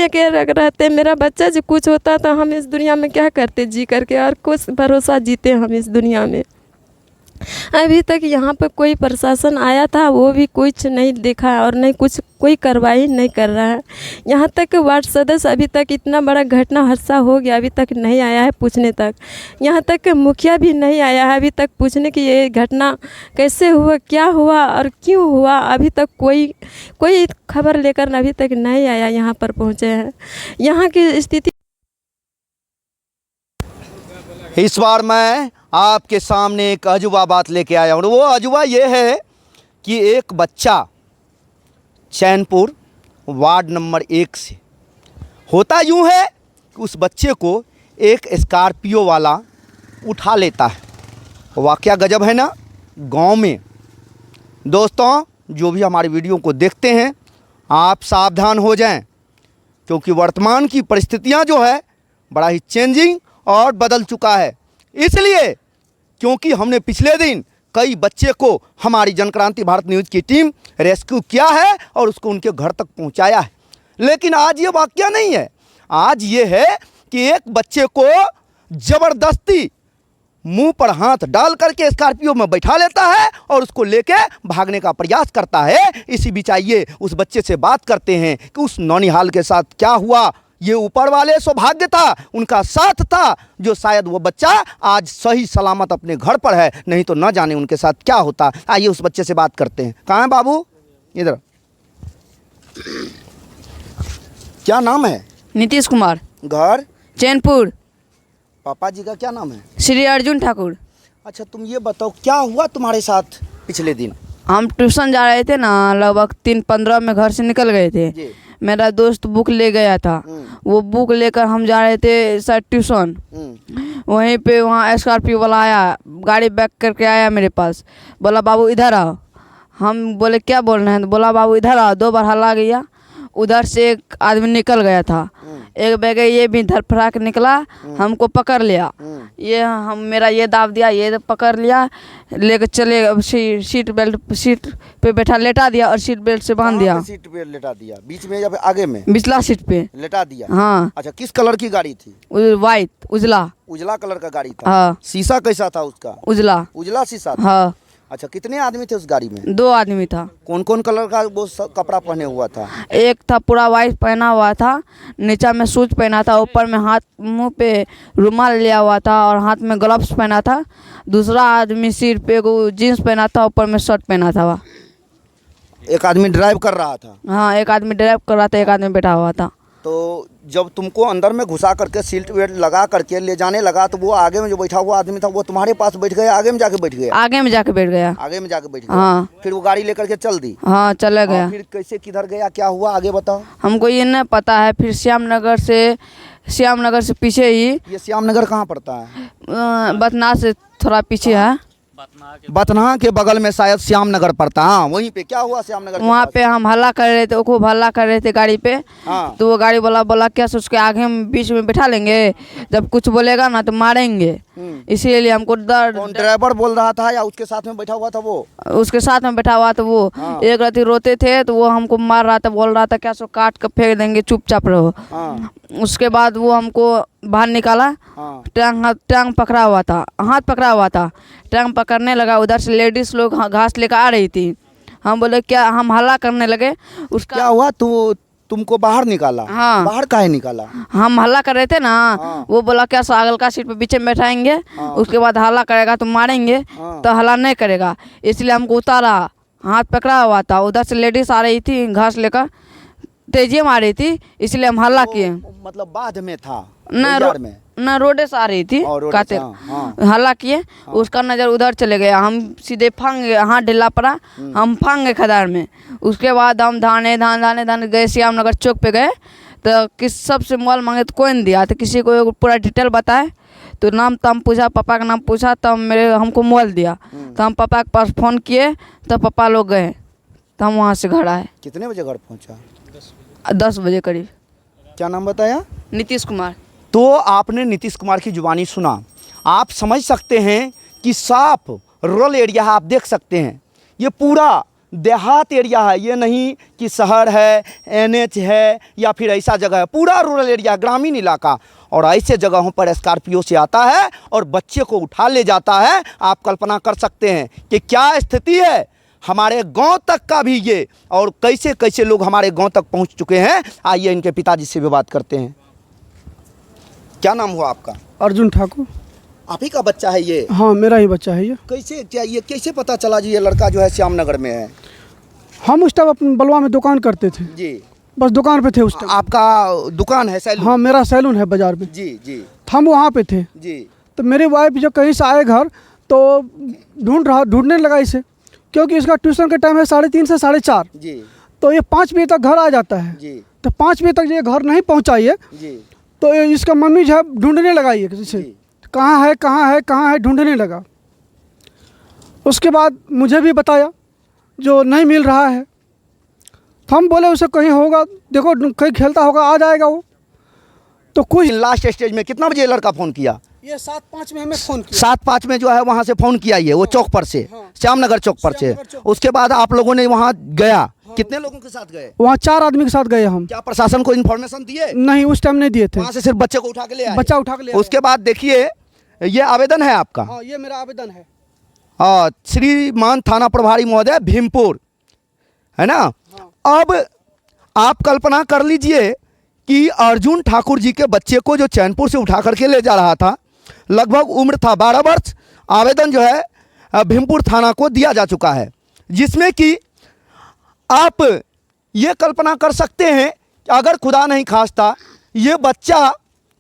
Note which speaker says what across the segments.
Speaker 1: सोचने के रहते मेरा बच्चा जो कुछ होता तो हम इस दुनिया में क्या करते जी करके, और कुछ भरोसा जीते हम इस दुनिया में। अभी तक यहाँ पर कोई प्रशासन आया था, वो भी कुछ नहीं देखा और नहीं कुछ कोई कार्रवाई नहीं कर रहा है। यहाँ तक वार्ड सदस्य अभी तक इतना बड़ा घटना हादसा हो गया, अभी तक नहीं आया है पूछने तक। यहाँ तक कि मुखिया भी नहीं आया है अभी तक पूछने की ये घटना कैसे हुआ, क्या हुआ और क्यों हुआ। अभी तक कोई खबर लेकर अभी तक नहीं आया, यहाँ पर पहुँचे हैं। यहाँ की स्थिति
Speaker 2: इस बार मैं आपके सामने एक अजूबा बात लेके आया हूँ। वो अजूबा ये है कि एक बच्चा चैनपुर वार्ड नंबर 1 से, होता यूँ है कि उस बच्चे को एक स्कॉर्पियो वाला उठा लेता है। वाकया गजब है ना गांव में। दोस्तों, जो भी हमारी वीडियो को देखते हैं आप सावधान हो जाएं, क्योंकि वर्तमान की परिस्थितियां जो है बड़ा ही चेंजिंग और बदल चुका है। इसलिए क्योंकि हमने पिछले दिन कई बच्चे को हमारी जनक्रांति भारत न्यूज़ की टीम रेस्क्यू किया है और उसको उनके घर तक पहुंचाया है। लेकिन आज ये वाकया नहीं है, आज ये है कि एक बच्चे को ज़बरदस्ती मुंह पर हाथ डाल करके स्कॉर्पियो में बैठा लेता है और उसको लेके भागने का प्रयास करता है। इसी बीच आइए उस बच्चे से बात करते हैं कि उस नौनिहाल के साथ क्या हुआ। ये ऊपर वाले सौभाग्य था, उनका साथ था, जो शायद वो बच्चा आज सही सलामत अपने घर पर है, नहीं तो न जाने उनके साथ क्या होता। आइए उस बच्चे से बात करते हैं। कहाँ है बाबू? इधर। क्या नाम है?
Speaker 3: नीतीश कुमार।
Speaker 2: घर?
Speaker 3: चैनपुर।
Speaker 2: पापा जी का क्या नाम है?
Speaker 3: श्री अर्जुन ठाकुर।
Speaker 2: अच्छा, तुम ये बताओ क्या हुआ तुम्हारे साथ पिछले दिन?
Speaker 3: हम ट्यूशन जा रहे थे ना, लगभग 3:15 में घर से निकल गए थे।
Speaker 2: जी।
Speaker 3: मेरा दोस्त बुक ले गया था, वो बुक लेकर हम जा रहे थे सर ट्यूशन। वहीं पे वहाँ स्कॉर्पियो वाला आया, गाड़ी बैक करके आया मेरे पास, बोला बाबू इधर आओ। हम बोले क्या बोल रहे हैं, तो बोला बाबू इधर आओ। 2 बार हल्ला गया, उधर से एक आदमी निकल गया था, एक बैग ये भी धरफड़ा निकला, हमको पकड़ लिया। ये हम मेरा ये दाब दिया, ये पकड़ लिया, लेकर चले। अब सीट पे बैठा लेटा दिया और सीट बेल्ट से बांध दिया।
Speaker 2: सीट पे लेटा दिया? बीच में या आगे में?
Speaker 3: बिचला सीट पे
Speaker 2: लेटा दिया।
Speaker 3: हाँ।
Speaker 2: अच्छा, किस कलर की गाड़ी थी?
Speaker 3: वाइट, उजला।
Speaker 2: उजला कलर का गाड़ी था?
Speaker 3: हाँ।
Speaker 2: शीशा कैसा था उसका?
Speaker 3: उजला।
Speaker 2: उजला शीशा था?
Speaker 3: हाँ।
Speaker 2: अच्छा, कितने आदमी थे उस गाड़ी में?
Speaker 3: 2 आदमी था।
Speaker 2: कौन कौन कलर का वो कपड़ा पहने हुआ था?
Speaker 3: एक था पूरा वाइट पहना हुआ था, नीचा में शूज पहना था, ऊपर में हाथ मुंह पे रुमाल लिया हुआ था और हाथ में ग्लव्स पहना था। दूसरा आदमी सिर पे जीन्स पहना था, ऊपर में शर्ट पहना था।
Speaker 2: एक आदमी ड्राइव कर रहा था?
Speaker 3: हाँ, एक आदमी ड्राइव कर रहा था, एक आदमी बैठा हुआ था।
Speaker 2: तो जब तुमको अंदर में घुसा करके सीट बेल्ट लगा करके ले जाने लगा, तो वो आगे में जो बैठा हुआ आदमी था वो तुम्हारे पास बैठ गया, आगे में जाके बैठ गया?
Speaker 3: आगे में जाके बैठ गया।
Speaker 2: आगे में जाके बैठ गया।
Speaker 3: हाँ।
Speaker 2: फिर वो गाड़ी लेकर के चल दी?
Speaker 3: हाँ, चले गया।
Speaker 2: फिर कैसे किधर गया, क्या हुआ, आगे बताओ।
Speaker 3: हमको ये नहीं पता है। फिर श्याम नगर से पीछे ही।
Speaker 2: ये श्याम नगर कहाँ पड़ता है?
Speaker 3: बतना से थोड़ा पीछे है।
Speaker 2: बतना के बगल में शायद श्याम नगर पड़ता है। हाँ, वहीं पे क्या हुआ श्याम नगर?
Speaker 3: वहाँ पे हम हल्ला कर रहे थे, खूब हल्ला कर रहे थे गाड़ी पे।
Speaker 2: हाँ।
Speaker 3: तो वो गाड़ी बोला क्या सोच के आगे हम बीच में बैठा लेंगे, जब कुछ बोलेगा ना तो मारेंगे, इसीलिए हमको डर।
Speaker 2: कौन ड्राइवर बोल रहा था या उसके साथ में बैठा हुआ था वो?
Speaker 3: उसके साथ में बैठा हुआ था वो।
Speaker 2: हाँ।
Speaker 3: एक रात रोते थे तो वो हमको मार रहा था, बोल रहा था क्या सो काट कर फेंक देंगे, चुपचाप रहो।
Speaker 2: हाँ।
Speaker 3: उसके बाद वो हमको बाहर निकाला।
Speaker 2: हाँ।
Speaker 3: टांग पकड़ा हुआ था, हाथ पकड़ा हुआ था, टांग पकड़ने लगा। उधर से लेडीज लोग घास लेकर आ रही थी। हम बोले क्या, हम हल्ला करने लगे। उसका
Speaker 2: क्या हुआ? तुमको बाहर निकाला?
Speaker 3: हाँ।
Speaker 2: बाहर काहे निकाला?
Speaker 3: हम हल्ला कर रहे थे ना।
Speaker 2: हाँ।
Speaker 3: वो बोला क्या सागल का सीट पे पीछे में बैठाएंगे।
Speaker 2: हाँ।
Speaker 3: उसके बाद हल्ला करेगा तो मारेंगे।
Speaker 2: हाँ।
Speaker 3: तो हल्ला नहीं करेगा, इसलिए हमको उतारा, हाथ पकड़ा हुआ था। उधर से लेडीज आ रही थी घास लेकर, तेजी में आ रही थी, इसलिए हम हल्ला किए।
Speaker 2: मतलब बाद में था?
Speaker 3: न रोडे से आ रही थी काते।
Speaker 2: हाँ।
Speaker 3: हल्ला किए। उसका नज़र उधर चले गया, हम सीधे फांग हाथ ढिला पड़ा, हम फांग गए खदार में। उसके बाद हम धाने गए, श्याम नगर चौक पे गए। तो किस सबसे मोबाइल मांगे तो कोई नहीं दिया, तो किसी को पूरा डिटेल बताए तो नाम तम पूछा, पापा का नाम पूछा, तब हमको मोबाइल दिया। तो हम पापा के पास फ़ोन किए, तो पापा लोग गए, तो हम वहाँ से घर आए।
Speaker 2: कितने बजे घर पहुँचा?
Speaker 3: 10 बजे करीब।
Speaker 2: क्या नाम बताया?
Speaker 3: नीतीश कुमार।
Speaker 2: तो आपने नीतीश कुमार की जुबानी सुना, आप समझ सकते हैं कि साफ रूरल एरिया है। आप देख सकते हैं ये पूरा देहात एरिया है, ये नहीं कि शहर है, एनएच है या फिर ऐसा जगह है, पूरा रूरल एरिया, ग्रामीण इलाका। और ऐसे जगहों पर स्कॉर्पियो से आता है और बच्चे को उठा ले जाता है। आप कल्पना कर सकते हैं कि क्या स्थिति है हमारे गांव तक का भी ये, और कैसे कैसे लोग हमारे गांव तक पहुंच चुके हैं। आइए इनके पिताजी से भी बात करते हैं। क्या नाम हुआ आपका?
Speaker 4: अर्जुन ठाकुर।
Speaker 2: आप ही का बच्चा है ये?
Speaker 4: हाँ, मेरा ही बच्चा है ये।
Speaker 2: कैसे क्या ये कैसे पता चला जी ये लड़का जो है श्यामनगर में है?
Speaker 4: हम उस टाइम अपने बलवा में दुकान करते थे,
Speaker 2: जी।
Speaker 4: बस दुकान पे थे उस टाइम।
Speaker 2: आपका दुकान है सैलून?
Speaker 4: हाँ, मेरा सैलून है बाजार में।
Speaker 2: जी जी
Speaker 4: हम वहाँ पे थे,
Speaker 2: जी।
Speaker 4: तो मेरी वाइफ जब कहीं से आए घर तो ढूंढने लगा इसे, क्योंकि इसका ट्यूशन का टाइम है 3:30 से 4:30।
Speaker 2: जी
Speaker 4: तो ये 5 बजे तक घर आ जाता है।
Speaker 2: जी
Speaker 4: तो 5 बजे तक ये घर नहीं पहुँचा ये,
Speaker 2: जी
Speaker 4: तो इसका मम्मी जो है ढूंढने लगाई है इसे,
Speaker 2: जी।
Speaker 4: कहाँ है कहाँ है कहाँ है, ढूंढने लगा। उसके बाद मुझे भी बताया जो नहीं मिल रहा है। तो हम बोले उसे कहीं होगा, देखो कहीं खेलता होगा, आ जाएगा वो। तो कुछ
Speaker 2: लास्ट स्टेज में कितना बजे लड़का फ़ोन किया?
Speaker 4: ये 7:05 में हमें फ़ोन किया।
Speaker 2: 7:05 में जो है वहाँ से फ़ोन किया ये, वो चौक पर से,
Speaker 4: हाँ।
Speaker 2: श्यामनगर चौक पर से।
Speaker 4: श्यामनगर चौक।
Speaker 2: उसके बाद आप लोगों ने वहाँ गया, कितने लोगों के साथ गए?
Speaker 4: वहाँ 4 आदमी के साथ गए हम।
Speaker 2: क्या प्रशासन को इन्फॉर्मेशन दिए?
Speaker 4: नहीं, उस टाइम नहीं दिए थे।
Speaker 2: वहाँ से सिर्फ बच्चे को उठा के ले आए?
Speaker 4: बच्चा उठा के ले आए।
Speaker 2: उसके बाद देखिए ये आवेदन है आपका।
Speaker 4: हाँ, ये मेरा आवेदन है।
Speaker 2: श्रीमान थाना प्रभारी महोदय भीमपुर, है ना? अब आप कल्पना कर लीजिए कि अर्जुन ठाकुर जी के बच्चे को जो चैनपुर से उठा करके ले जा रहा था, लगभग उम्र था 12 वर्ष। आवेदन जो है भीमपुर थाना को दिया जा चुका है, जिसमें कि आप ये कल्पना कर सकते हैं कि अगर खुदा नहीं खास्ता ये बच्चा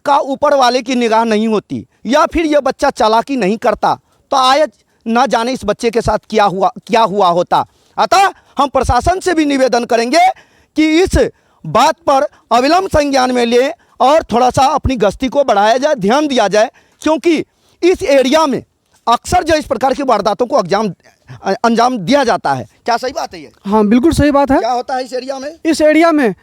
Speaker 2: का ऊपर वाले की निगाह नहीं होती या फिर ये बच्चा चालाकी नहीं करता, तो आयत ना जाने इस बच्चे के साथ क्या हुआ होता। अतः हम प्रशासन से भी निवेदन करेंगे कि इस बात पर अविलंब संज्ञान में ले और थोड़ा सा अपनी गश्ती को बढ़ाया जाए, ध्यान दिया जाए, क्योंकि इस एरिया में अक्सर जो इस प्रकार की वारदातों को अंजाम दिया जाता है। क्या सही बात है ये?
Speaker 4: हाँ, बिल्कुल सही बात है।
Speaker 2: क्या होता है इस एरिया में?
Speaker 4: इस एरिया में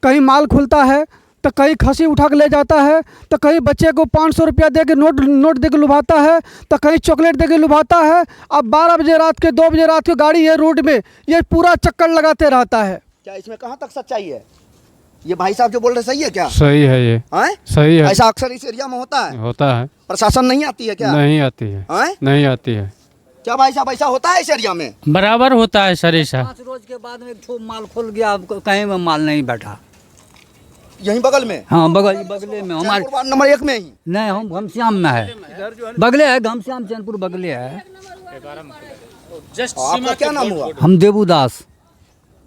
Speaker 4: कहीं माल खुलता है, तो कहीं खसी उठा के ले जाता है, तो कहीं बच्चे को 500 रुपया दे के नोट दे के लुभाता है, तो कहीं चॉकलेट दे के लुभाता है। अब 12 बजे रात के 2 बजे रात की गाड़ी है रोड में, ये पूरा चक्कर लगाते रहता है।
Speaker 2: क्या इसमें कहाँ तक सच्चाई है? ये भाई साहब जो बोल रहे सही है क्या?
Speaker 5: सही है ये।
Speaker 2: हैं?
Speaker 5: सही है।
Speaker 2: ऐसा अक्सर इस एरिया में होता है?
Speaker 5: होता है।
Speaker 2: प्रशासन नहीं आती है क्या?
Speaker 5: नहीं आती है।
Speaker 2: हैं?
Speaker 5: नहीं आती है।
Speaker 2: क्या भाई साहब ऐसा होता है इस एरिया में?
Speaker 6: बराबर होता है सर ऐसा।
Speaker 7: 5 रोज के बाद में एक ठो माल खुल गया, अब कहीं में माल नहीं बैठा।
Speaker 2: यहीं बगल में?
Speaker 7: हाँ, बगले में हमारे।
Speaker 2: वार्ड नंबर 1 में ही?
Speaker 7: नहीं, हम घमश्याम में है, बगले है, घमश्याम चैनपुर बगले है।
Speaker 2: आपका क्या नाम हुआ?
Speaker 7: हम देवुदास।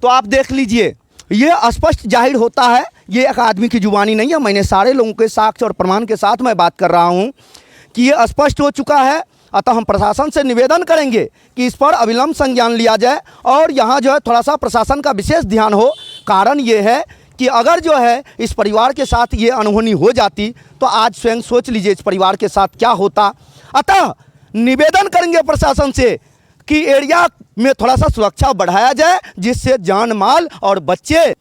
Speaker 2: तो आप देख लीजिए, ये स्पष्ट जाहिर होता है, ये एक आदमी की जुबानी नहीं है। मैंने सारे लोगों के साक्ष्य और प्रमाण के साथ मैं बात कर रहा हूँ कि ये स्पष्ट हो चुका है। अतः हम प्रशासन से निवेदन करेंगे कि इस पर अविलंब संज्ञान लिया जाए और यहाँ जो है थोड़ा सा प्रशासन का विशेष ध्यान हो। कारण ये है कि अगर जो है इस परिवार के साथ ये अनहोनी हो जाती तो आज स्वयं सोच लीजिए इस परिवार के साथ क्या होता। अतः निवेदन करेंगे प्रशासन से कि एरिया में थोड़ा सा सुरक्षा बढ़ाया जाए, जिससे जान माल और बच्चे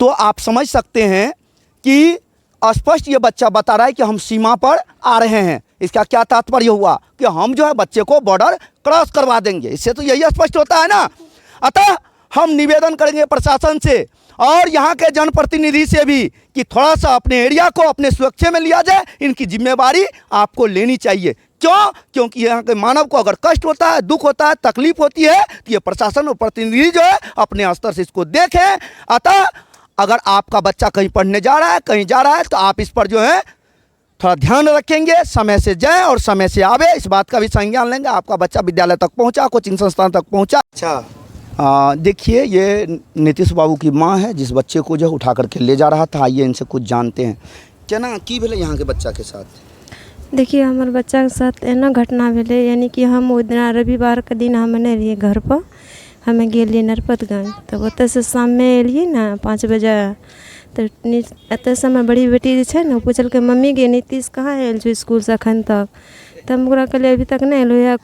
Speaker 2: तो आप समझ सकते हैं कि स्पष्ट ये बच्चा बता रहा है कि हम सीमा पर आ रहे हैं। इसका क्या तात्पर्य हुआ कि हम जो है बच्चे को बॉर्डर क्रॉस करवा देंगे। इससे तो यही स्पष्ट होता है ना। अतः हम निवेदन करेंगे प्रशासन से और यहाँ के जनप्रतिनिधि से भी कि थोड़ा सा अपने एरिया को अपने सुरक्षा में लिया जाए। इनकी जिम्मेवारी आपको लेनी चाहिए। क्यों? क्योंकि यहाँ के मानव को अगर कष्ट होता है, दुख होता है, तकलीफ होती है, तो ये प्रशासन और प्रतिनिधि जो है अपने स्तर से इसको देखें। अतः अगर आपका बच्चा कहीं पढ़ने जा रहा है, कहीं जा रहा है, तो आप इस पर जो है थोड़ा ध्यान रखेंगे, समय से जाए और समय से आवे, इस बात का भी संज्ञान लेंगे। आपका बच्चा विद्यालय तक पहुँचा, कोचिंग संस्थान तक पहुँचा। अच्छा, देखिए ये नीतीश बाबू की माँ है जिस बच्चे को जो उठा करके ले जा रहा था। आइए इनसे कुछ जानते हैं। क्या ना की भेले यहाँ के बच्चा के साथ?
Speaker 1: देखिए हमारे बच्चा के साथ एना घटना भेले, यानी कि हम ओ दिन रविवार के दिन हम नहीं रहिए घर पर, हमें गेलिए नरपतगंज। तब ओतऽ से शाम में एलिए ना 5 बजे, तो एतऽ से हमर बड़ी बेटी जे छै ने पूछलकै मम्मी गे नीतीश कहाँ आयल छौ इसकुल से एखन तक। तऽ हम ओकरा कहलिए अभी तक नहीं एलो,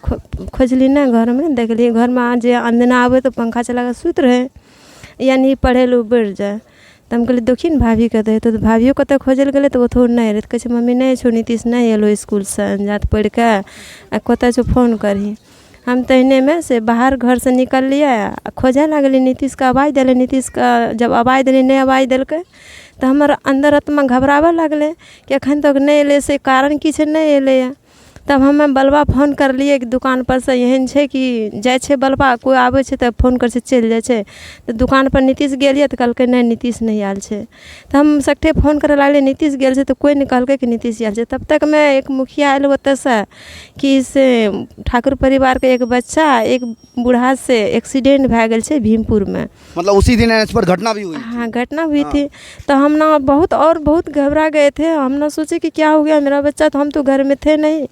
Speaker 1: खोजली नहीं घर में, देखलिए घर में जे अंदना आबे तो पंखा चला के सुत रहे, यानी पढ़े लो बढ़ जाए। तो हम कहलिए देखी ने भाभी के दे, तो भाभियो कतऽ खोजल गेलै तऽ ओतहु नहीं रहे। कहै छै मम्मी नहीं छौ नीतीश नहीं एलो इसकुल से, जात पढ़ि के कतऽ छौ फोन करही। हम तहने में से बाहर घर से निकल लिया खोजे लगली नीतीश का आवाज़ दिले। नीतीश का जब आवाज़ दिली नहीं आवाज़ दिलकै तो हमार अंदर आत्मा घबरावे लगले कि अखन तक नहीं अयलै से कारण की छै नहीं अयलै। तब हमें बलबा फोन कर लिए कि दुकान पर से एहन छै कि जाइ छै बलबा कोई आबै छै तऽ फोन कर छै चलि जाइ छै। तऽ दुकान पर नीतीश गेलिए तऽ कहलकै नहीं नीतीश नहीं आयल छै। तऽ हम सगठे फोन करे लागलिए नीतीश गेल छै तऽ कोई नहीं कहलकै कि नीतीश आयल छै। तब तक में एक मुखिया आयल ओतऽ से कि से ठाकुर परिवार के एक बच्चा एक बूढ़ा से एक्सीडेंट भए गेल छै भीमपुर में।
Speaker 2: मतलब उसी दिन एनएच पर घटना भी हुई?
Speaker 1: हाँ घटना हुई थी। तो हम ना बहुत घबरा गए थे। हम ना सोचे कि क्या हो गया मेरा बच्चा, तो हम तो घर में थे नहीं।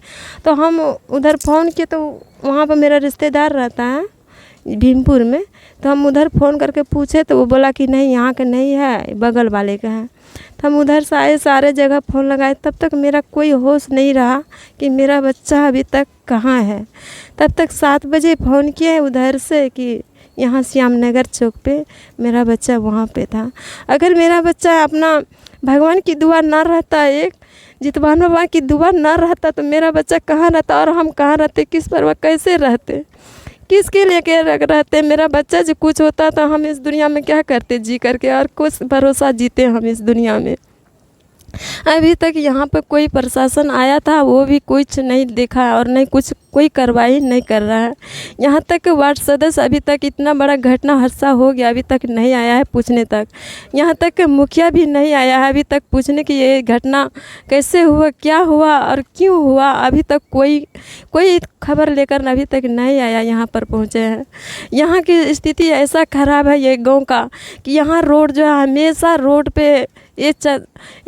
Speaker 1: तो हम उधर फ़ोन किए तो वहाँ पर मेरा रिश्तेदार रहता है भीमपुर में। तो हम उधर फ़ोन करके पूछे तो वो बोला कि नहीं यहाँ का नहीं है बगल वाले का है। तो हम उधर से आए सारे जगह फ़ोन लगाए तब तक मेरा कोई होश नहीं रहा कि मेरा बच्चा अभी तक कहाँ है। तब तक 7 बजे फ़ोन किए उधर से कि यहाँ श्याम नगर चौक पे मेरा बच्चा वहाँ पे था। अगर मेरा बच्चा अपना भगवान की दुआ ना रहता, एक जितवान बाबा की दुआ ना रहता तो मेरा बच्चा कहाँ रहता और हम कहाँ रहते, किस पर कैसे रहते, किसके लेके रहते। मेरा बच्चा जो कुछ होता तो हम इस दुनिया में क्या करते जी करके, और कुछ भरोसा जीते हम इस दुनिया में। अभी तक यहाँ पर कोई प्रशासन आया था वो भी कुछ नहीं देखा और नहीं कुछ कोई कार्रवाई नहीं कर रहा है। यहाँ तक वार्ड सदस्य अभी तक इतना बड़ा घटना हादसा हो गया अभी तक नहीं आया है पूछने तक। यहाँ तक मुखिया भी नहीं आया है अभी तक पूछने की ये घटना कैसे हुआ, क्या हुआ और क्यों हुआ। अभी तक कोई खबर लेकर अभी तक नहीं आया, यहाँ पर पहुँचे हैं। यहाँ की स्थिति ऐसा ख़राब है ये गांव का कि यहाँ रोड जो है हमेशा रोड पे ये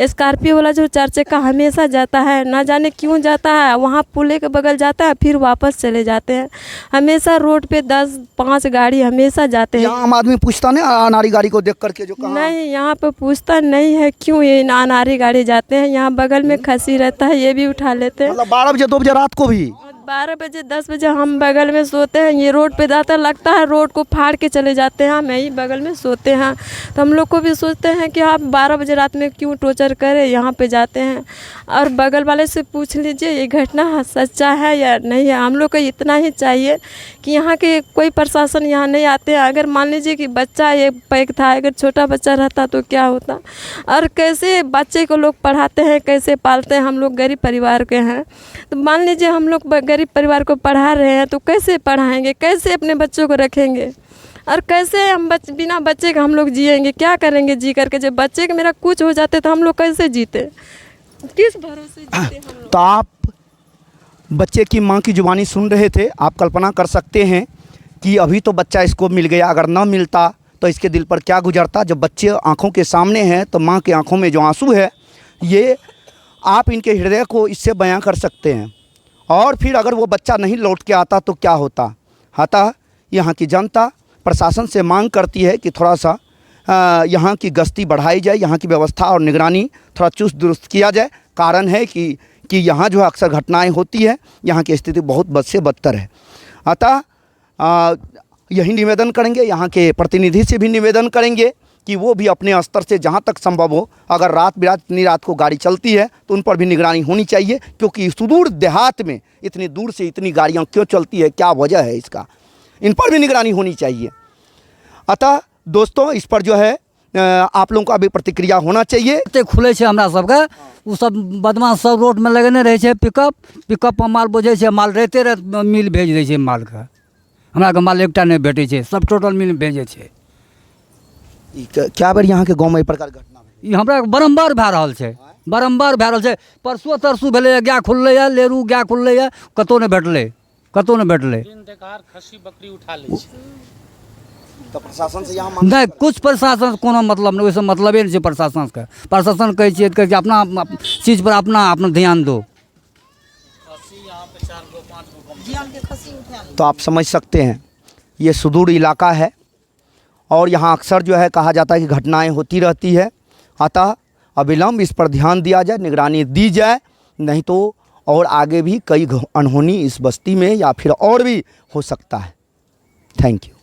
Speaker 1: स्कॉर्पियो वाला जो 4 चक्का हमेशा जाता है, ना जाने क्यों जाता है। वहाँ पुले के बगल जाता है फिर वापस चले जाते हैं। हमेशा रोड पे 10-5 गाड़ी हमेशा जाते हैं।
Speaker 2: यहाँ आम आदमी पूछता नहीं अनारी गाड़ी को देख करके जो कहाँ?
Speaker 1: नहीं यहाँ पे पूछता नहीं है क्यों ये अनारी गाड़ी जाते हैं। यहाँ बगल में खसी रहता है ये भी उठा लेते हैं।
Speaker 2: मतलब 12 बजे 2 बजे रात को भी
Speaker 1: 12 बजे 10 बजे हम बगल में सोते हैं। ये रोड पे जाता लगता है रोड को फाड़ के चले जाते हैं। हम यही बगल में सोते हैं तो हम लोग को भी सोचते हैं कि आप 12 बजे रात में क्यों टॉर्चर करें, यहाँ पे जाते हैं। और बगल वाले से पूछ लीजिए ये घटना सच्चा है या नहीं है। हम लोग को इतना ही चाहिए कि यहाँ के कोई प्रशासन यहाँ नहीं आते हैं। अगर मान लीजिए कि बच्चा ये पैक था, अगर छोटा बच्चा रहता तो क्या होता, और कैसे बच्चे को लोग पढ़ाते हैं, कैसे पालते हैं। हम लोग गरीब परिवार के हैं तो मान लीजिए हम लोग गरीब परिवार को पढ़ा रहे हैं तो कैसे पढ़ाएंगे, कैसे अपने बच्चों को रखेंगे, और कैसे हम बिना बच्चे के हम लोग जिएंगे, क्या करेंगे जी करके। जब बच्चे के मेरा कुछ हो जाते तो हम लोग कैसे जीते, किस भरोसे जीते हम लोग।
Speaker 2: तो आप बच्चे की माँ की जुबानी सुन रहे थे। आप कल्पना कर सकते हैं कि अभी तो बच्चा इसको मिल गया, अगर ना मिलता तो इसके दिल पर क्या गुजरता। जब बच्चे आँखों के सामने हैं तो माँ की आँखों में जो आंसू है ये आप इनके हृदय को इससे बयां कर सकते हैं। और फिर अगर वो बच्चा नहीं लौट के आता तो क्या होता। अतः यहाँ की जनता प्रशासन से मांग करती है कि थोड़ा सा यहाँ की गश्ती बढ़ाई जाए, यहाँ की व्यवस्था और निगरानी थोड़ा चुस्त दुरुस्त किया जाए। कारण है कि यहाँ जो अक्सर घटनाएं होती है, यहाँ की स्थिति बहुत बद से बदतर है। अतः यही निवेदन करेंगे, यहाँ के प्रतिनिधि से भी निवेदन करेंगे कि वो भी अपने स्तर से जहाँ तक संभव हो, अगर रात बिरात इतनी रात को गाड़ी चलती है तो उन पर भी निगरानी होनी चाहिए। क्योंकि सुदूर देहात में इतनी दूर से इतनी गाड़ियाँ क्यों चलती है, क्या वजह है इसका, इन पर भी निगरानी होनी चाहिए। अतः दोस्तों इस पर जो है आप लोगों का भी प्रतिक्रिया होना चाहिए।
Speaker 7: एते खुले छे हमरा सबके, उ सब बदमाश सब रोड में लगेने रहे छे। पिकअप पर माल बोझे छे, माल रहते रह मिल भेज दै छे। माल के हमरा के माल एकटा नहीं भेटे छे, सब टोटल मिल भेजे छे।
Speaker 2: क्या बेर यहाँ के गाँव में एहि प्रकार घटना
Speaker 7: ई हमरा बारम्बार भए रहल छै, बारम्बार भए रहल छै। परसुओ तरसू भेलै, गाय खुललै, लेरू गाय खुललै, कतौ नहि भेटलै, कतौ नहि भेटलै।
Speaker 6: दिन देखार खस्सी बकरी उठा लै छै।
Speaker 2: तो प्रशासन से यहाँ
Speaker 7: नहीं कुछ प्रशासन कोनो मतलब नहीं, वैसे मतलबे नहीं छै प्रशासन के। प्रशासन कहै छियै कि अपना चीज पर अपना ध्यान दो।
Speaker 2: तो आप समझ सकते हैं ये सुदूर इलाका है और यहाँ अक्सर जो है कहा जाता है कि घटनाएं होती रहती है। अतः अविलंब इस पर ध्यान दिया जाए, निगरानी दी जाए, नहीं तो और आगे भी कई अनहोनी इस बस्ती में या फिर और भी हो सकता है। Thank you.